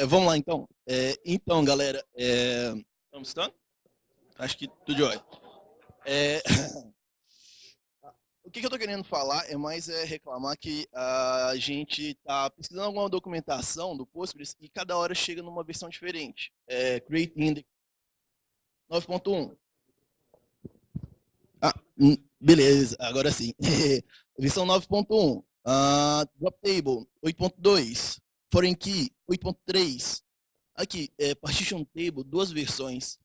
Vamos lá, então. Então, galera, estamos estando? Acho que tudo de ótimo. O que eu estou querendo falar é mais reclamar que a gente está pesquisando alguma documentação do Postgres e cada hora chega numa versão diferente. Create Index 9.1. Beleza, agora sim. Versão 9.1. Drop Table 8.2. Foreign Key 8.3. Aqui, Partition Table, duas versões.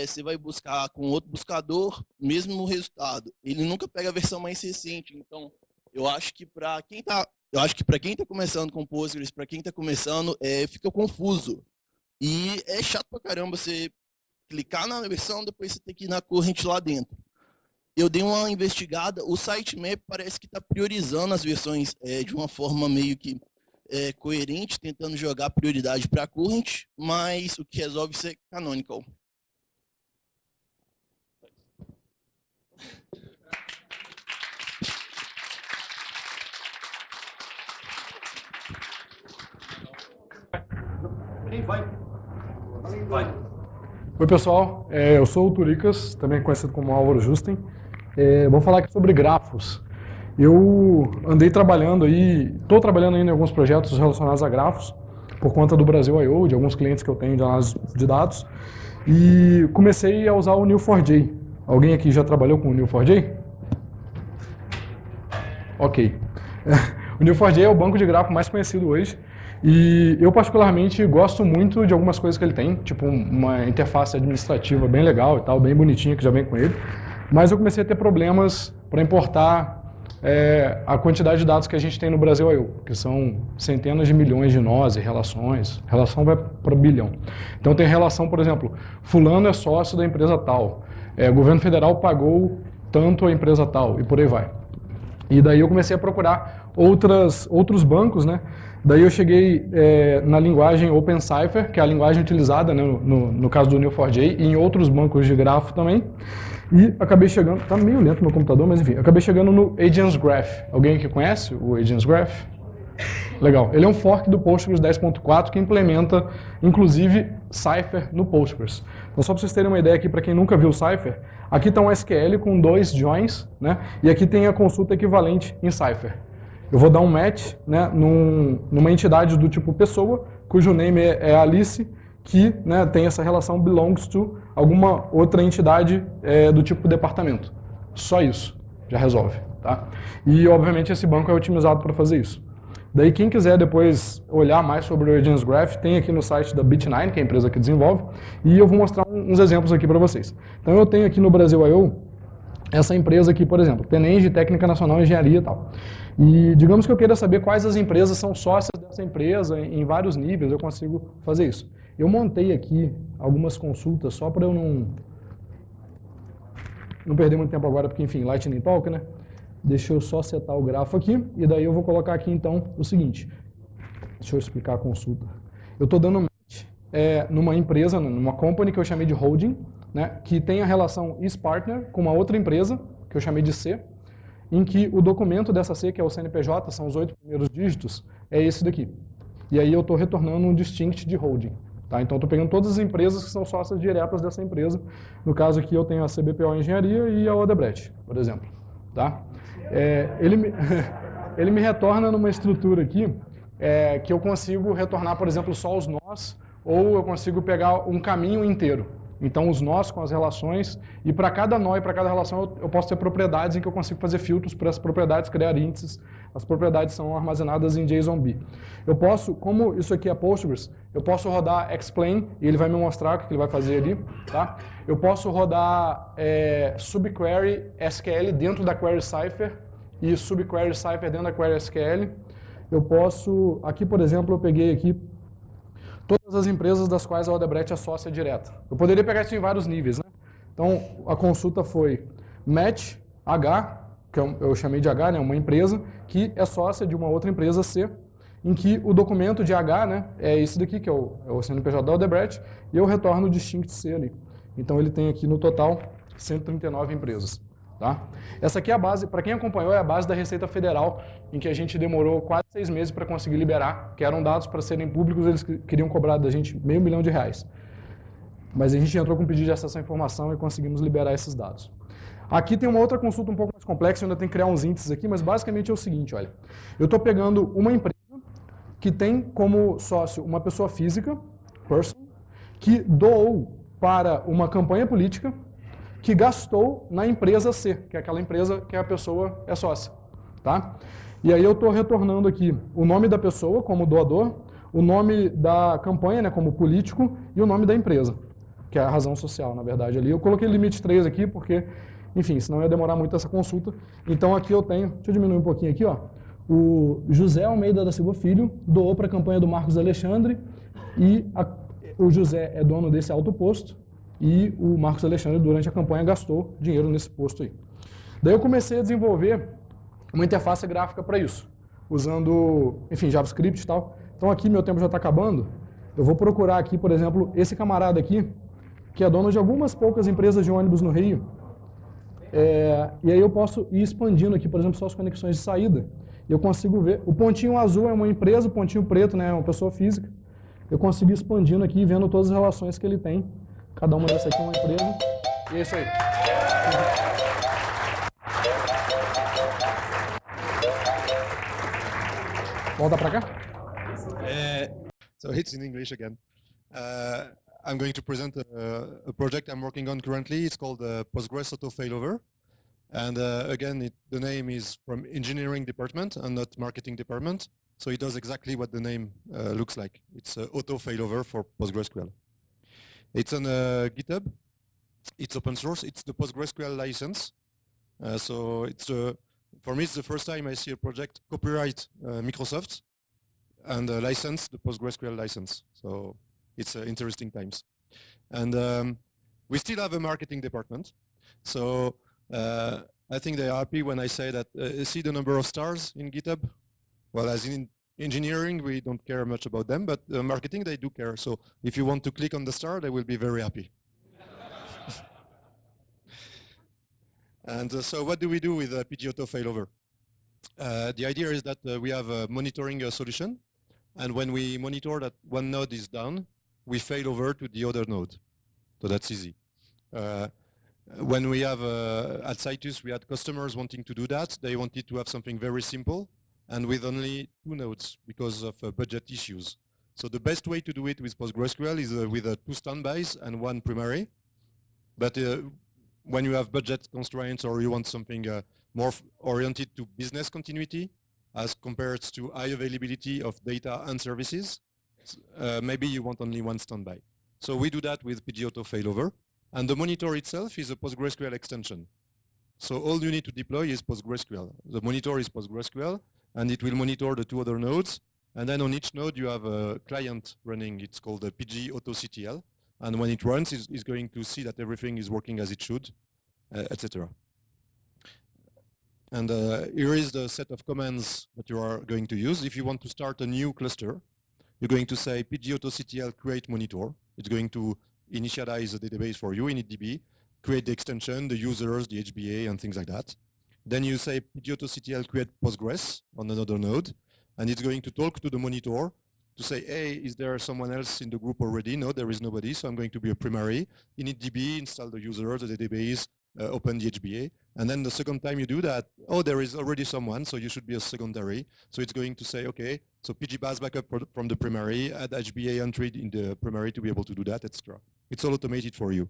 Você vai buscar com outro buscador, mesmo resultado. Ele nunca pega a versão mais recente. Então, eu acho que para quem está começando com Postgres, para quem está começando, fica confuso. E é chato pra caramba você clicar na versão, depois você tem que ir na corrente lá dentro. Eu dei uma investigada, o sitemap parece que está priorizando as versões de uma forma meio que coerente, tentando jogar prioridade para a current, mas o que resolve ser canonical. Vai. Oi, pessoal. Eu sou o Turicas, também conhecido como Álvaro Justen. Vou falar aqui sobre grafos. Eu andei trabalhando aí, estou trabalhando ainda em alguns projetos relacionados a grafos, por conta do Brasil I/O, de alguns clientes que eu tenho de análise de dados, e comecei a usar o Neo4j. Alguém aqui já trabalhou com o Neo4j? Ok. O Neo4j é o banco de grafo mais conhecido hoje, e eu particularmente gosto muito de algumas coisas que ele tem, tipo uma interface administrativa bem legal e tal, bem bonitinha que já vem com ele, mas eu comecei a ter problemas para importar a quantidade de dados que a gente tem no Brasil I/O, que são centenas de milhões de nós e relações, relação vai para bilhão. Então tem relação, por exemplo, fulano é sócio da empresa tal, o governo federal pagou tanto a empresa tal, e por aí vai. E daí eu comecei a procurar outros bancos, né? Daí eu cheguei na linguagem OpenCipher, que é a linguagem utilizada, né, no caso do Neo4j, e em outros bancos de grafo também. E acabei chegando, tá meio lento o meu computador, mas enfim, acabei chegando no Agents Graph. Alguém aqui conhece o Agents Graph? Legal. Ele é um fork do Postgres 10.4 que implementa, inclusive, Cypher no Postgres. Então, só para vocês terem uma ideia aqui, para quem nunca viu o Cypher, aqui está um SQL com 2 joins, né? E aqui tem a consulta equivalente em Cypher. Eu vou dar um match, né, numa entidade do tipo pessoa, cujo name é Alice, que, né, tem essa relação belongs to alguma outra entidade do tipo departamento. Só isso, já resolve. Tá? E, obviamente, esse banco é otimizado para fazer isso. Daí, quem quiser depois olhar mais sobre o Agents Graph, tem aqui no site da Bit9, que é a empresa que desenvolve, e eu vou mostrar uns exemplos aqui para vocês. Então, eu tenho aqui no Brasil I/O essa empresa aqui, por exemplo, Tenenge, Técnica Nacional de Engenharia e tal. E digamos que eu queira saber quais as empresas são sócias dessa empresa, em vários níveis, eu consigo fazer isso. Eu montei aqui algumas consultas só para eu não perder muito tempo agora, porque, enfim, Lightning Talk, né? Deixa eu só setar o grafo aqui, e daí eu vou colocar aqui, então, o seguinte. Deixa eu explicar a consulta. Eu estou dando match numa empresa, numa company que eu chamei de holding, né, que tem a relação is-partner com uma outra empresa, que eu chamei de C, em que o documento dessa C, que é o CNPJ, são os 8 primeiros dígitos, é esse daqui. E aí eu estou retornando um distinct de holding. Tá? Então, estou pegando todas as empresas que são sócias diretas dessa empresa. No caso aqui, eu tenho a CBPO Engenharia e a Odebrecht, por exemplo. Tá? Ele me retorna numa estrutura aqui que eu consigo retornar, por exemplo, só os nós, ou eu consigo pegar um caminho inteiro. Então, os nós com as relações, e para cada nó e para cada relação eu posso ter propriedades em que eu consigo fazer filtros para essas propriedades, criar índices. As propriedades são armazenadas em JSONB. Eu posso, como isso aqui é Postgres, eu posso rodar explain, e ele vai me mostrar o que ele vai fazer ali. Tá? Eu posso rodar subquery SQL dentro da query Cypher, e subquery Cypher dentro da query SQL. Eu posso, aqui por exemplo, eu peguei aqui todas as empresas das quais a Odebrecht é sócia direta. Eu poderia pegar isso em vários níveis, né? Então, a consulta foi match H, que eu chamei de H, né, uma empresa, que é sócia de uma outra empresa C, em que o documento de H, né, é esse daqui, que é o CNPJ da Odebrecht, e eu retorno o distinct C ali. Então, ele tem aqui no total 139 empresas. Tá? Essa aqui é a base, para quem acompanhou, é a base da Receita Federal, em que a gente demorou quase 6 meses para conseguir liberar, que eram dados para serem públicos, eles queriam cobrar da gente R$500 milhão. Mas a gente entrou com pedido de acesso à informação e conseguimos liberar esses dados. Aqui tem uma outra consulta um pouco mais complexa, eu ainda tenho que criar uns índices aqui, mas basicamente é o seguinte, olha. Eu estou pegando uma empresa que tem como sócio uma pessoa física, person, que doou para uma campanha política, que gastou na empresa C, que é aquela empresa que a pessoa é sócia. Tá? E aí eu estou retornando aqui o nome da pessoa como doador, o nome da campanha, né, como político, e o nome da empresa, que é a razão social, na verdade. Ali eu coloquei limite 3 aqui, porque, enfim, senão ia demorar muito essa consulta. Então aqui eu tenho, deixa eu diminuir um pouquinho aqui, ó, o José Almeida da Silva Filho doou para a campanha do Marcos Alexandre, e o José é dono desse autoposto, e o Marcos Alexandre, durante a campanha, gastou dinheiro nesse posto aí. Daí eu comecei a desenvolver uma interface gráfica para isso, usando, enfim, JavaScript e tal. Então aqui meu tempo já está acabando. Eu vou procurar aqui, por exemplo, esse camarada aqui, que é dono de algumas poucas empresas de ônibus no Rio. E aí eu posso ir expandindo aqui, por exemplo, só as conexões de saída. Eu consigo ver, o pontinho azul é uma empresa, o pontinho preto, né, é uma pessoa física. Eu consigo ir expandindo aqui, vendo todas as relações que ele tem. Cada uma dessas aqui é uma empresa. E é isso aí. Volta para cá. So it's in English again. I'm going to present a project I'm working on currently. It's called Postgres Auto Failover. And again, the name is from engineering department and not marketing department. So it does exactly what the name looks like. It's auto failover for PostgreSQL. It's on GitHub. It's open source. It's the PostgreSQL license. So it's for me, it's the first time I see a project copyright Microsoft and license the PostgreSQL license. So it's interesting times. And we still have a marketing department. So I think they are happy when I say that see the number of stars in GitHub. Well, as in engineering, we don't care much about them, but marketing, they do care. So if you want to click on the star, they will be very happy. And so what do we do with PG Auto Failover? The idea is that we have a monitoring solution. And when we monitor that one node is down, we fail over to the other node. So that's easy. When we have, at Citus, we had customers wanting to do that. They wanted to have something very simple and with only 2 nodes because of budget issues. So the best way to do it with PostgreSQL is with 2 standbys and 1 primary. But when you have budget constraints or you want something more oriented to business continuity as compared to high availability of data and services, maybe you want only 1 standby. So we do that with PG Auto Failover. And the monitor itself is a PostgreSQL extension. So all you need to deploy is PostgreSQL. The monitor is PostgreSQL, and it will monitor the 2 other nodes. And then on each node, you have a client running. It's called the PG AutoCTL. And when it runs, it's going to see that everything is working as it should, etc. And here is the set of commands that you are going to use. If you want to start a new cluster, you're going to say PG AutoCTL create monitor. It's going to initialize the database for you in InitDB, create the extension, the users, the HBA, and things like that. Then you say PG AutoCTL create Postgres on another node, and it's going to talk to the monitor to say, hey, is there someone else in the group already? No, there is nobody, so I'm going to be a primary. InitDB, install the users, the database, open the HBA. And then the second time you do that, oh, there is already someone, so you should be a secondary. So it's going to say, okay, so PGBAS backup from the primary, add HBA entry in the primary to be able to do that, etc. It's all automated for you.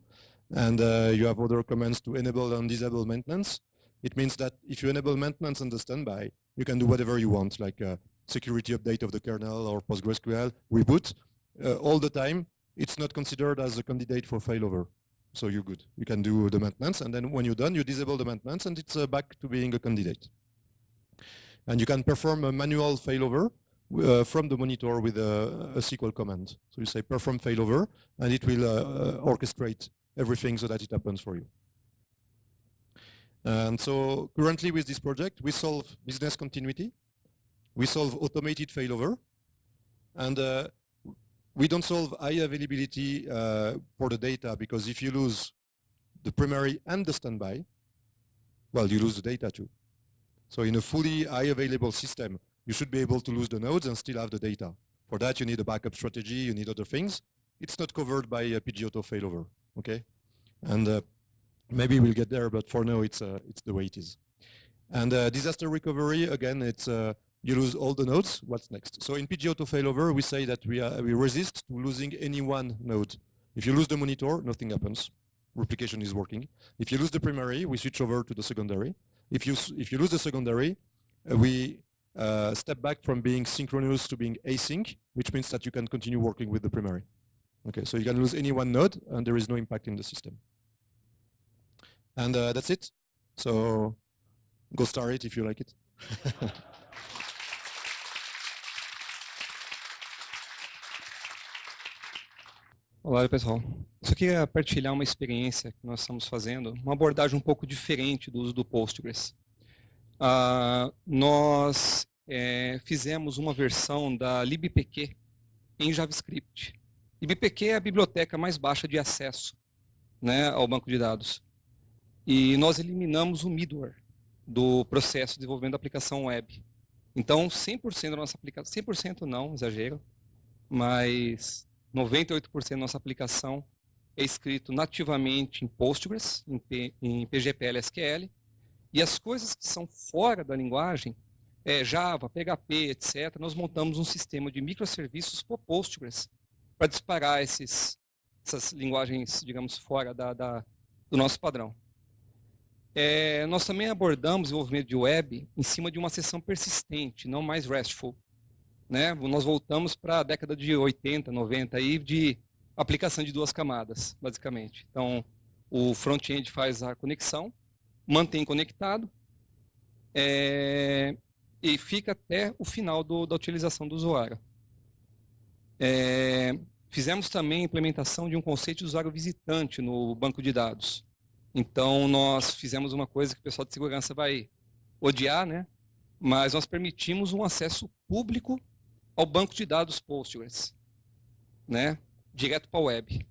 And you have other commands to enable and disable maintenance. It means that if you enable maintenance on the standby, you can do whatever you want, like security update of the kernel or PostgreSQL, reboot. All the time, it's not considered as a candidate for failover. So you're good. You can do the maintenance, and then when you're done, you disable the maintenance, and it's back to being a candidate. And you can perform a manual failover from the monitor with a SQL command. So you say perform failover, and it will orchestrate everything so that it happens for you. And so currently with this project, we solve business continuity, we solve automated failover, and we don't solve high availability for the data, because if you lose the primary and the standby, well, you lose the data too. So in a fully high available system, you should be able to lose the nodes and still have the data. For that, you need a backup strategy, you need other things. It's not covered by a pgauto failover, okay? And maybe we'll get there, but for now, it's the way it is. And disaster recovery, again, it's you lose all the nodes, what's next? So in pgauto failover, we say that we resist to losing any one node. If you lose the monitor, nothing happens. Replication is working. If you lose the primary, we switch over to the secondary. If you lose the secondary, we step back from being synchronous to being async, which means that you can continue working with the primary. Okay, so you can lose any one node, and there is no impact in the system. And that's it. So go start it if you like it. Olá, pessoal. Só queria partilhar uma experiência que nós estamos fazendo, uma abordagem um pouco diferente do uso do Postgres. Nós fizemos uma versão da libpq em JavaScript. libpq é a biblioteca mais baixa de acesso, né, ao banco de dados. E nós eliminamos o middleware do processo de desenvolvimento da aplicação web. Então, 100% da nossa aplicação, 100% não, exagero, mas 98% da nossa aplicação é escrito nativamente em Postgres, em PGPL SQL, e as coisas que são fora da linguagem, Java, PHP, etc., nós montamos um sistema de microserviços por Postgres para disparar essas linguagens, digamos, fora do nosso padrão. Nós também abordamos desenvolvimento de web em cima de uma seção persistente, não mais RESTful. Né? Nós voltamos para a década de 80, 90, aí, de aplicação de duas camadas, basicamente. Então, o front-end faz a conexão, mantém conectado, e fica até o final da utilização do usuário. Fizemos também a implementação de um conceito de usuário visitante no banco de dados. Então, nós fizemos uma coisa que o pessoal de segurança vai odiar, né? Mas nós permitimos um acesso público ao banco de dados Postgres, né? Direto para a web.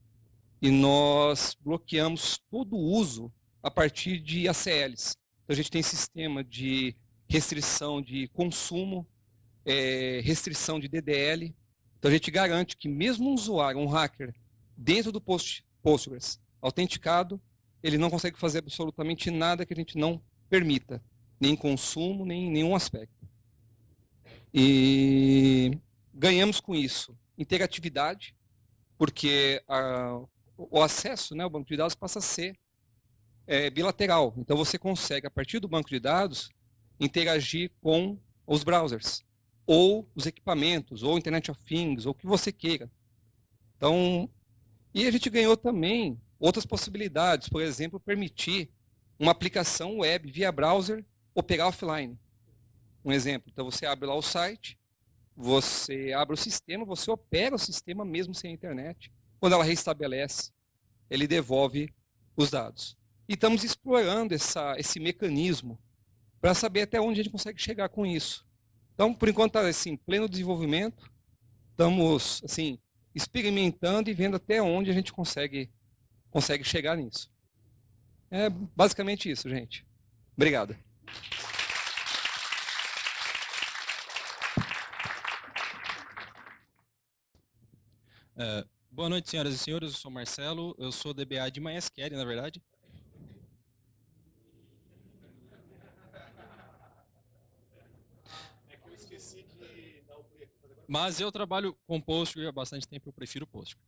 E nós bloqueamos todo o uso a partir de ACLs. Então, a gente tem sistema de restrição de consumo, restrição de DDL. Então, a gente garante que mesmo um usuário, um hacker, dentro do Postgres, autenticado, ele não consegue fazer absolutamente nada que a gente não permita, nem consumo, nem nenhum aspecto. E ganhamos com isso interatividade, porque o acesso, né, ao banco de dados passa a ser bilateral. Então você consegue, a partir do banco de dados, interagir com os browsers, ou os equipamentos, ou Internet of Things, ou o que você queira. Então, e a gente ganhou também outras possibilidades, por exemplo, permitir uma aplicação web via browser operar offline. Um exemplo, então você abre lá o site, você abre o sistema, você opera o sistema mesmo sem a internet. Quando ela restabelece, ele devolve os dados. E estamos explorando esse mecanismo para saber até onde a gente consegue chegar com isso. Então, por enquanto, está assim, pleno desenvolvimento, estamos assim, experimentando e vendo até onde a gente consegue chegar nisso. É basicamente isso, gente. Obrigado. Boa noite, senhoras e senhores. Eu sou o Marcelo, eu sou DBA de MySQL, na verdade. É que eu esqueci de dar o play. Mas eu trabalho com Postgre há bastante tempo, eu prefiro Postgre.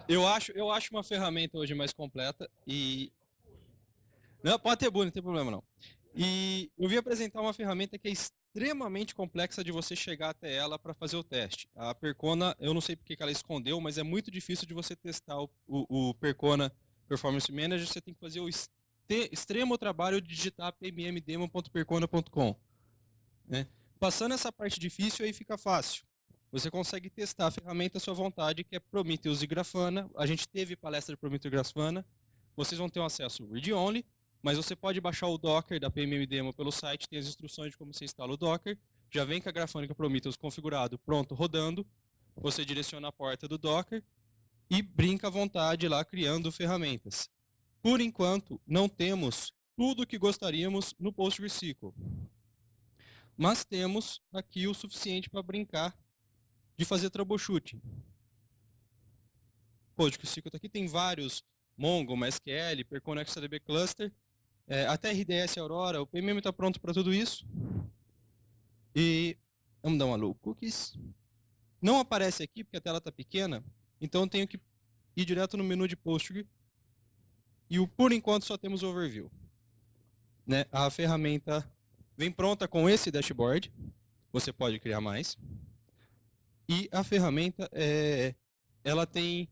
Eu acho uma ferramenta hoje mais completa e... Não, pode ter bullying, não tem problema não. E eu vim apresentar uma ferramenta que é extremamente complexa de você chegar até ela para fazer o teste. A Percona, eu não sei porque que ela escondeu, mas é muito difícil de você testar o Percona Performance Manager. Você tem que fazer o extremo trabalho de digitar pmmdemo.percona.com. Né? Passando essa parte difícil, aí fica fácil. Você consegue testar a ferramenta à sua vontade, que é Prometheus e Grafana. A gente teve palestra de Prometheus e Grafana. Vocês vão ter um acesso read-only, mas você pode baixar o Docker da PMMDemo pelo site, tem as instruções de como você instala o Docker. Já vem com a Grafana e com o Prometheus configurado, pronto, rodando. Você direciona a porta do Docker e brinca à vontade lá, criando ferramentas. por enquanto, não temos tudo o que gostaríamos no PostgreSQL. Mas temos aqui o suficiente para brincar de fazer troubleshooting. PostgreSQL está aqui, tem vários Mongo, MySQL, Perconnect DB Cluster, até RDS Aurora, o PMM está pronto para tudo isso. E vamos dar um alô, cookies. Não aparece aqui porque a tela está pequena, então eu tenho que ir direto no menu de Postgre. E por enquanto só temos o overview. Né? A ferramenta vem pronta com esse dashboard. Você pode criar mais. E a ferramenta, ela tem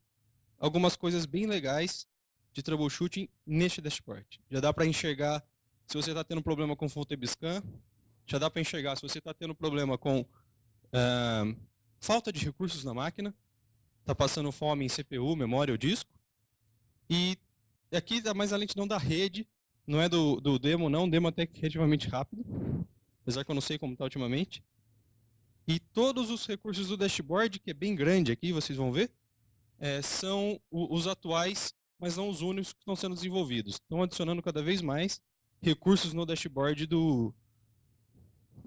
algumas coisas bem legais de troubleshooting neste dashboard. Já dá para enxergar se você está tendo problema com FullTableScan. Já dá para enxergar se você está tendo problema com falta de recursos na máquina. Está passando fome em CPU, memória ou disco. E aqui dá mais a lentidão da rede. Não é do demo, não. O demo até que é relativamente rápido. Apesar que eu não sei como está ultimamente. E todos os recursos do dashboard, que é bem grande aqui, vocês vão ver, são os atuais, mas não os únicos que estão sendo desenvolvidos. Estão adicionando cada vez mais recursos no dashboard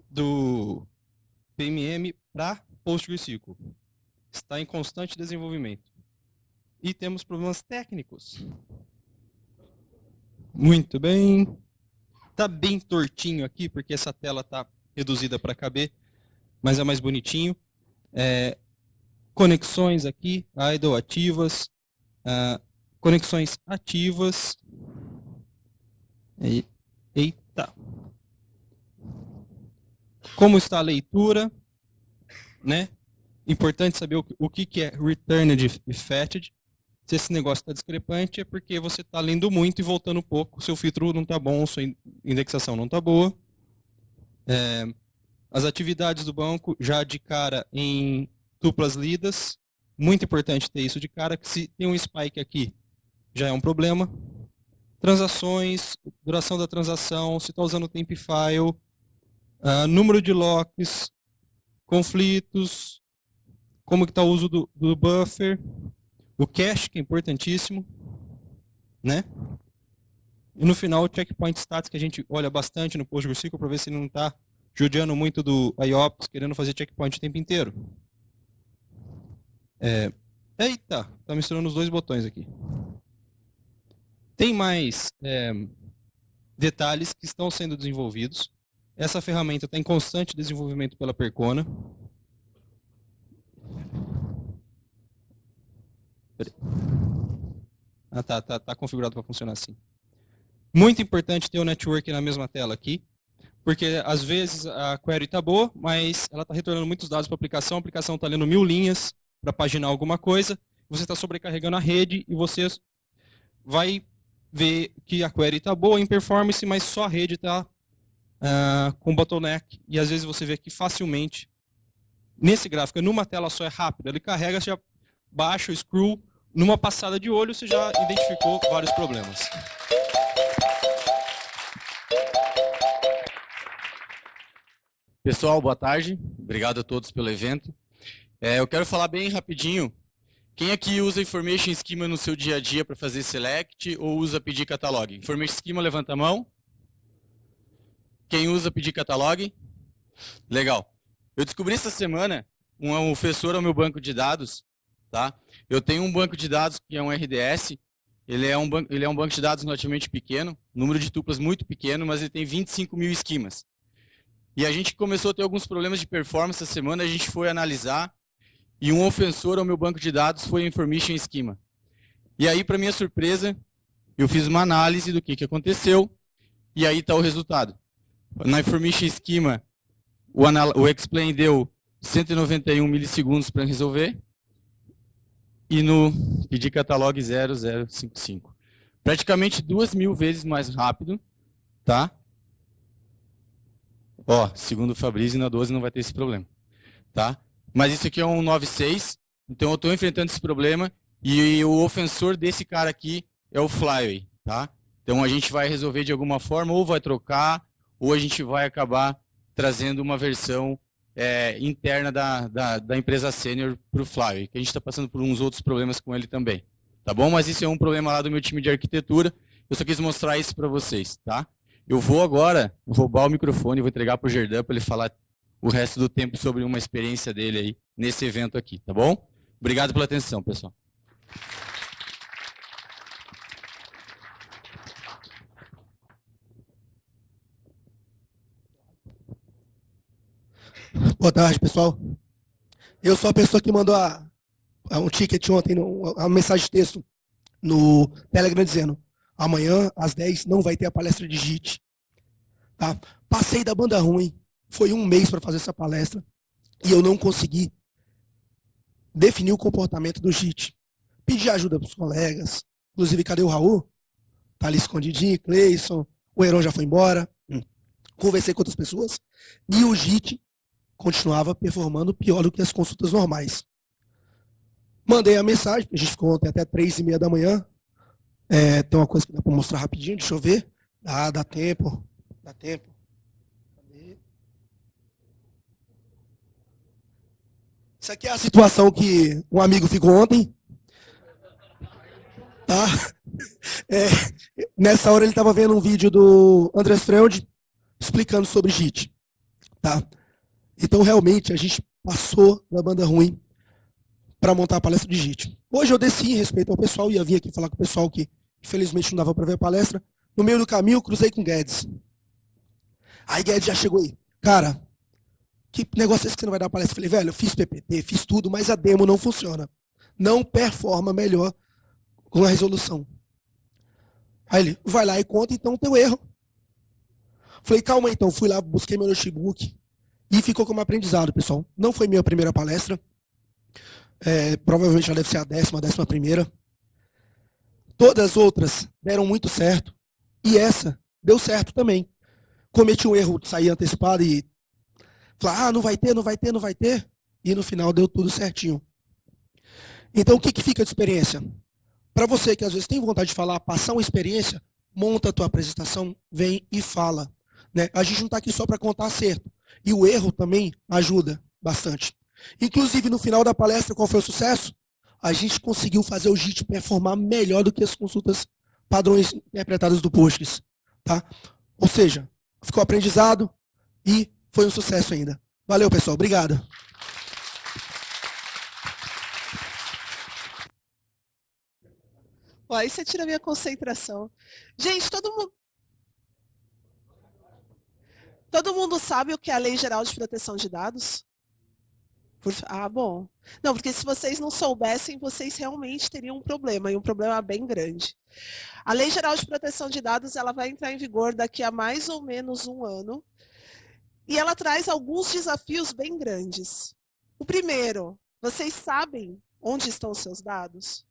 do PMM para PostgreSQL. Está em constante desenvolvimento. E temos problemas técnicos. Muito bem. Está bem tortinho aqui, porque essa tela está reduzida para caber, mas é mais bonitinho. Conexões aqui, idle ativas, conexões ativas. Eita. Como está a leitura, né? Importante saber o que é returned e fetched. Se esse negócio está discrepante, é porque você está lendo muito e voltando pouco. Seu filtro não está bom, sua indexação não está boa. As atividades do banco já de cara em duplas lidas. Muito importante ter isso de cara, que se tem um spike aqui, já é um problema. Transações, duração da transação, se está usando o temp file, número de locks, conflitos, como que está o uso do buffer, o cache, que é importantíssimo, né? E no final o checkpoint status, que a gente olha bastante no PostgreSQL para ver se ele não está judiando muito do IOPS, querendo fazer checkpoint o tempo inteiro. Eita, tá misturando os dois botões aqui. Tem mais detalhes que estão sendo desenvolvidos. Essa ferramenta está em constante desenvolvimento pela Percona. Tá configurado para funcionar assim. Muito importante ter o network na mesma tela aqui, porque às vezes a query está boa, mas ela está retornando muitos dados para a aplicação está lendo 1000 linhas para paginar alguma coisa, você está sobrecarregando a rede e você vai ver que a query está boa em performance, mas só a rede está com bottleneck, e às vezes você vê que facilmente, nesse gráfico, numa tela só é rápido, ele carrega, você já baixa o scroll, numa passada de olho você já identificou vários problemas. Pessoal, boa tarde. Obrigado a todos pelo evento. Eu quero falar bem rapidinho. Quem aqui usa Information Schema no seu dia a dia para fazer select ou usa pedir catalog? Information Schema, levanta a mão. Quem usa pedir catalog? Legal. Eu descobri essa semana um ofensor ao meu banco de dados. Tá? Eu tenho um banco de dados que é um RDS. Ele é um banco de dados relativamente pequeno, número de tuplas muito pequeno, mas ele tem 25 mil esquemas. E a gente começou a ter alguns problemas de performance essa semana, a gente foi analisar, e um ofensor ao meu banco de dados foi o Information Schema. E aí, para minha surpresa, eu fiz uma análise do que aconteceu, e aí está o resultado. Na Information Schema, o explain deu 191 milissegundos para resolver, e no pedir catalog 0055. Praticamente 2.000 vezes mais rápido, tá? Segundo o Fabrício, na 12 não vai ter esse problema, tá? Mas isso aqui é um 9.6, então eu estou enfrentando esse problema e o ofensor desse cara aqui é o Flyway, tá? Então a gente vai resolver de alguma forma, ou vai trocar, ou a gente vai acabar trazendo uma versão interna da empresa sênior para o Flyway, que a gente está passando por uns outros problemas com ele também, tá bom? Mas isso é um problema lá do meu time de arquitetura, Eu só quis mostrar isso para vocês, tá? Eu vou agora roubar o microfone e vou entregar para o Gerdan para ele falar o resto do tempo sobre uma experiência dele aí nesse evento aqui, tá bom? Obrigado pela atenção, pessoal. Boa tarde, pessoal. Eu sou a pessoa que mandou um ticket ontem, uma mensagem de texto no Telegram dizendo: amanhã, às 10, não vai ter a palestra de JIT. Tá? Passei da banda ruim, foi um mês para fazer essa palestra, e eu não consegui definir o comportamento do JIT. Pedi ajuda para os colegas, inclusive, cadê o Raul? Tá ali escondidinho, Cleison, o Heron já foi embora. Conversei com outras pessoas, e o JIT continuava performando pior do que as consultas normais. Mandei a mensagem, a gente ficou ontem até 3h30 da manhã. Tem uma coisa que dá para mostrar rapidinho, deixa eu ver. Dá tempo. Dá tempo. Cadê? Isso aqui é a situação que um amigo ficou ontem. Tá? Nessa hora ele estava vendo um vídeo do Andrés Freund explicando sobre JIT. Tá? Então, realmente, a gente passou da banda ruim para montar a palestra de JIT. Hoje eu desci em respeito ao pessoal, ia vir aqui falar com o pessoal que, infelizmente, não dava para ver a palestra. No meio do caminho, eu cruzei com o Guedes. Aí Guedes já chegou aí. Cara, que negócio é esse que você não vai dar palestra? Eu falei, velho, eu fiz PPT, fiz tudo, mas a demo não funciona. Não performa melhor com a resolução. Aí ele, vai lá e conta, então, o teu erro. Falei, calma então, fui lá, busquei meu notebook. E ficou como aprendizado, pessoal. Não foi minha primeira palestra. Provavelmente já deve ser a 11ª. Todas as outras deram muito certo. E essa deu certo também. Cometi um erro de sair antecipado e falar, não vai ter. E no final deu tudo certinho. Então, o que fica de experiência? Para você que às vezes tem vontade de falar, passar uma experiência, monta a tua apresentação, vem e fala. Né? A gente não está aqui só para contar acerto. E o erro também ajuda bastante. Inclusive, no final da palestra, qual foi o sucesso? A gente conseguiu fazer o JIT performar melhor do que as consultas padrões interpretadas do Postgres. Tá? Ou seja, ficou aprendizado e foi um sucesso ainda. Valeu, pessoal. Obrigado. Aí você tira a minha concentração. Gente, todo mundo sabe o que é a Lei Geral de Proteção de Dados? Bom. Não, porque se vocês não soubessem, vocês realmente teriam um problema, e um problema bem grande. A Lei Geral de Proteção de Dados ela vai entrar em vigor daqui a mais ou menos um ano, e ela traz alguns desafios bem grandes. O primeiro, vocês sabem onde estão os seus dados?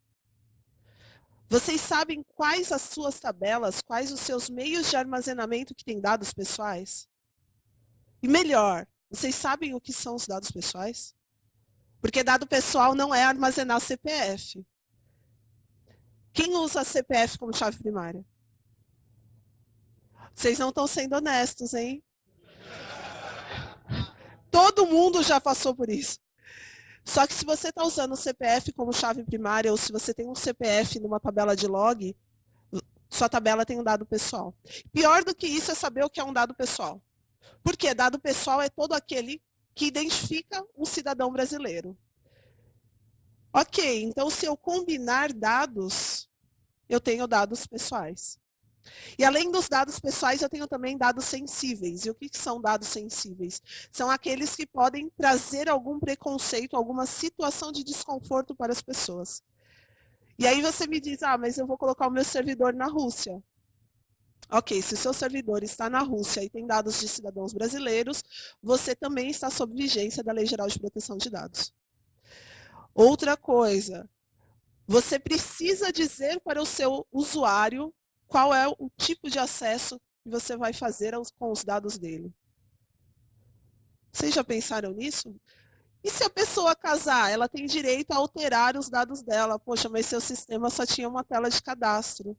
Vocês sabem quais as suas tabelas, quais os seus meios de armazenamento que têm dados pessoais? E melhor, vocês sabem o que são os dados pessoais? Porque dado pessoal não é armazenar CPF. Quem usa CPF como chave primária? Vocês não estão sendo honestos, hein? Todo mundo já passou por isso. Só que se você está usando o CPF como chave primária, ou se você tem um CPF numa tabela de log, sua tabela tem um dado pessoal. Pior do que isso é saber o que é um dado pessoal. Porque dado pessoal é todo aquele que identifica um cidadão brasileiro. Ok, então se eu combinar dados, eu tenho dados pessoais. E além dos dados pessoais, eu tenho também dados sensíveis. E o que são dados sensíveis? São aqueles que podem trazer algum preconceito, alguma situação de desconforto para as pessoas. E aí você me diz, mas eu vou colocar o meu servidor na Rússia. Ok, se o seu servidor está na Rússia e tem dados de cidadãos brasileiros, você também está sob vigência da Lei Geral de Proteção de Dados. Outra coisa, você precisa dizer para o seu usuário qual é o tipo de acesso que você vai fazer com os dados dele. Vocês já pensaram nisso? E se a pessoa casar, ela tem direito a alterar os dados dela. Poxa, mas seu sistema só tinha uma tela de cadastro.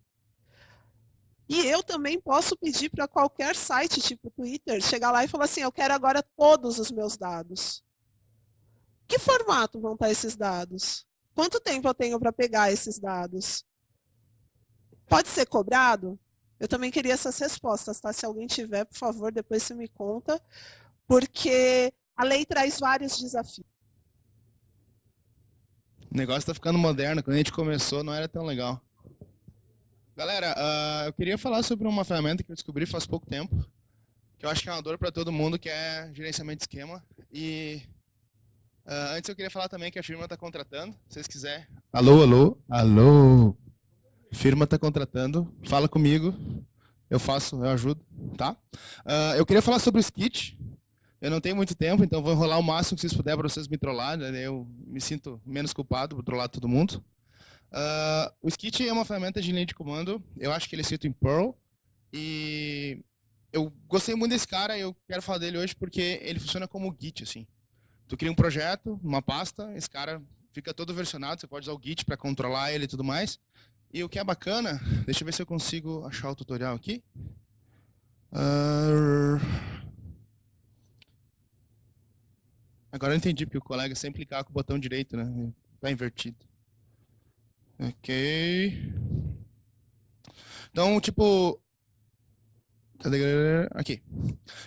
E eu também posso pedir para qualquer site, tipo Twitter, chegar lá e falar assim, eu quero agora todos os meus dados. Que formato vão estar esses dados? Quanto tempo eu tenho para pegar esses dados? Pode ser cobrado? Eu também queria essas respostas, tá? Se alguém tiver, por favor, depois você me conta, porque a lei traz vários desafios. O negócio tá ficando moderno. Quando a gente começou, não era tão legal. Galera, eu queria falar sobre uma ferramenta que eu descobri faz pouco tempo, que eu acho que é uma dor para todo mundo, que é gerenciamento de esquema. E antes eu queria falar também que a firma está contratando, se vocês quiserem. Alô. Firma está contratando, fala comigo, eu ajudo, tá? Eu queria falar sobre o Skit. Eu não tenho muito tempo, então vou enrolar o máximo que vocês puderem para vocês me trollar, né? Eu me sinto menos culpado por trollar todo mundo. O Skit é uma ferramenta de linha de comando, eu acho que ele é escrito em Perl, e eu gostei muito desse cara e eu quero falar dele hoje porque ele funciona como Git, assim. Tu cria um projeto, uma pasta, esse cara fica todo versionado, você pode usar o Git para controlar ele e tudo mais. E o que é bacana, deixa eu ver se eu consigo achar o tutorial aqui. Agora eu entendi, porque o colega sempre clicava com o botão direito, né? Tá invertido. Ok. Então, tipo... Aqui.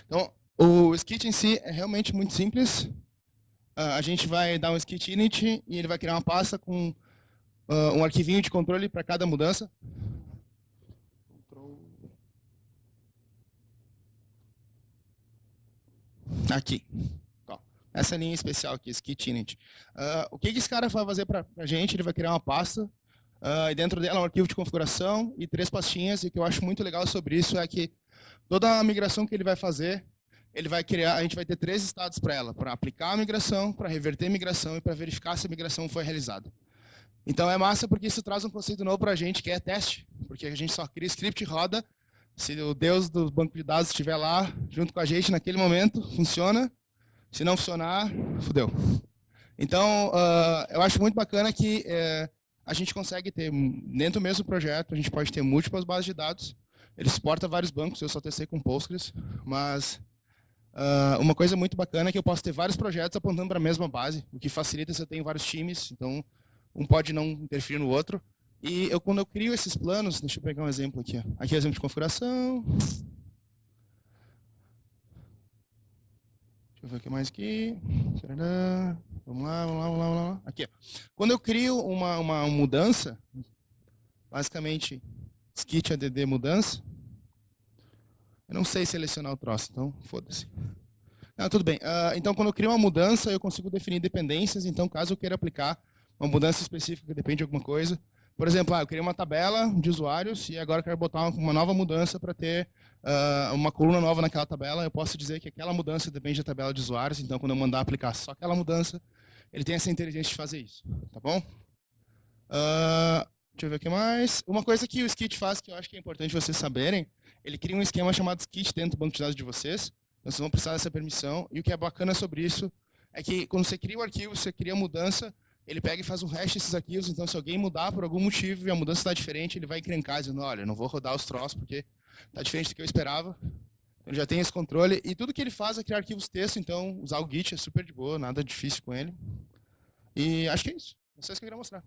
Então, o Skit em si é realmente muito simples. A gente vai dar um Skit init e ele vai criar uma pasta com um arquivinho de controle para cada mudança. Aqui. Essa linha especial aqui, Skit init. O que esse cara vai fazer para a gente? Ele vai criar uma pasta e dentro dela um arquivo de configuração e 3 pastinhas. E o que eu acho muito legal sobre isso é que toda a migração que ele vai fazer, ele vai criar, a gente vai ter 3 estados para ela, para aplicar a migração, para reverter a migração e para verificar se a migração foi realizada. Então é massa porque isso traz um conceito novo para a gente, que é teste, porque a gente só cria script e roda. Se o Deus do banco de dados estiver lá junto com a gente naquele momento, funciona. Se não funcionar, fudeu. Então, eu acho muito bacana que a gente consegue ter, dentro do mesmo projeto, a gente pode ter múltiplas bases de dados. Ele suporta vários bancos, eu só testei com Postgres, mas uma coisa muito bacana é que eu posso ter vários projetos apontando para a mesma base, o que facilita se eu tenho vários times, então um pode não interferir no outro. E quando eu crio esses planos, deixa eu pegar um exemplo aqui. Aqui é o exemplo de configuração. Deixa eu ver o que mais aqui. Vamos lá. Aqui. Quando eu crio uma mudança, basicamente, skit add mudança, eu não sei selecionar o troço, então foda-se. Tudo bem. Então, quando eu crio uma mudança, eu consigo definir dependências. Então, caso eu queira aplicar uma mudança específica que depende de alguma coisa, por exemplo, eu criei uma tabela de usuários e agora eu quero botar uma nova mudança para ter uma coluna nova naquela tabela. Eu posso dizer que aquela mudança depende da tabela de usuários. Então, quando eu mandar aplicar só aquela mudança, ele tem essa inteligência de fazer isso. Tá bom? Deixa eu ver o que mais. Uma coisa que o Skit faz, que eu acho que é importante vocês saberem, ele cria um esquema chamado Skit dentro do banco de dados de vocês. Então, vocês vão precisar dessa permissão. E o que é bacana sobre isso é que quando você cria o arquivo, você cria a mudança, ele pega e faz um hash desses arquivos. Então, se alguém mudar por algum motivo e a mudança está diferente, ele vai encrencar, dizendo, olha, não vou rodar os troços porque está diferente do que eu esperava. Então, ele já tem esse controle. E tudo que ele faz é criar arquivos texto. Então, usar o Git é super de boa, nada difícil com ele. E acho que é isso. Não sei se eu queria mostrar.